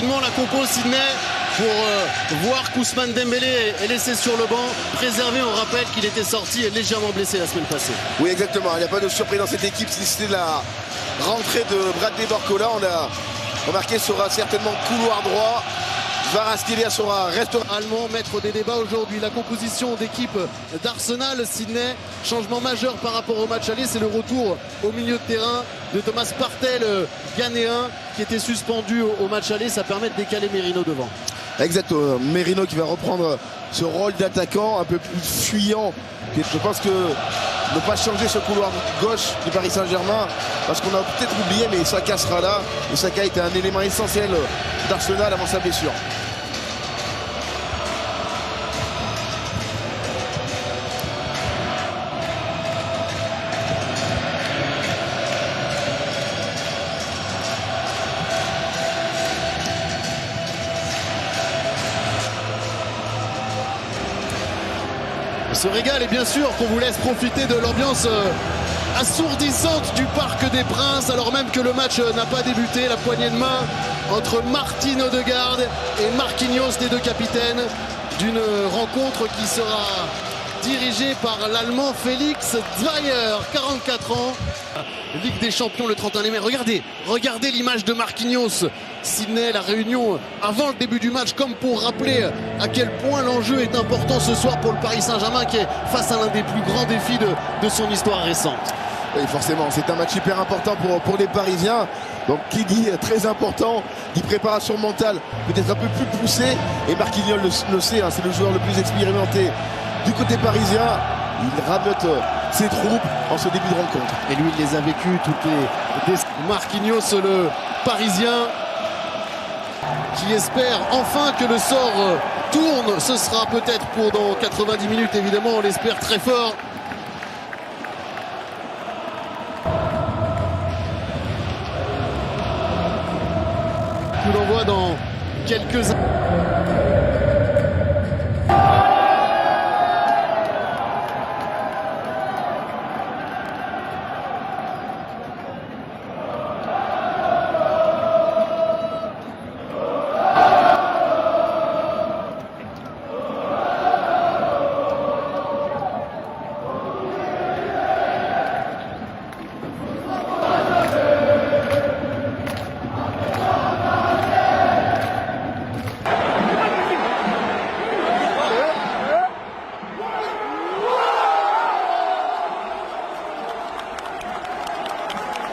rapidement la compo Sydney pour voir Ousmane Dembélé est laissé sur le banc, préservé. On rappelle qu'il était sorti et légèrement blessé la semaine passée. Oui, exactement. Il n'y a pas de surprise dans cette équipe. Si c'était la rentrée de Bradley Barcola, on a remarqué sera certainement couloir droit. Kvaratskhelia sera restaurant allemand, maître des débats aujourd'hui. La composition d'équipe d'Arsenal, Sydney, changement majeur par rapport au match aller, c'est le retour au milieu de terrain de Thomas Partey, le Ghanéen, qui était suspendu au match aller. Ça permet de décaler Merino devant. Exactement, Merino qui va reprendre ce rôle d'attaquant un peu plus fuyant. Je pense que ne pas changer ce couloir gauche du Paris Saint-Germain, parce qu'on a peut-être oublié, mais Saka sera là. Et Saka était un élément essentiel d'Arsenal avant sa blessure. Se régale et bien sûr qu'on vous laisse profiter de l'ambiance assourdissante du Parc des Princes alors même que le match n'a pas débuté. La poignée de main entre Martin Odegaard et Marquinhos, les deux capitaines d'une rencontre qui sera dirigée par l'Allemand Félix Zweier, 44 ans. Ligue des Champions le 31 mai. Regardez l'image de Marquinhos. Sydney, la réunion avant le début du match, comme pour rappeler à quel point l'enjeu est important ce soir pour le Paris Saint-Germain qui est face à l'un des plus grands défis de son histoire récente. Oui, forcément, c'est un match hyper important pour les Parisiens. Donc qui dit très important, dit préparation mentale peut-être un peu plus poussée. Et Marquinhos le sait, hein, c'est le joueur le plus expérimenté du côté parisien. Il rabote ses troupes en ce début de rencontre. Et lui, il les a vécues toutes les... Marquinhos, le Parisien, qui espère enfin que le sort tourne. Ce sera peut-être pour dans 90 minutes, évidemment, on l'espère très fort. Coup d'envoi dans quelques...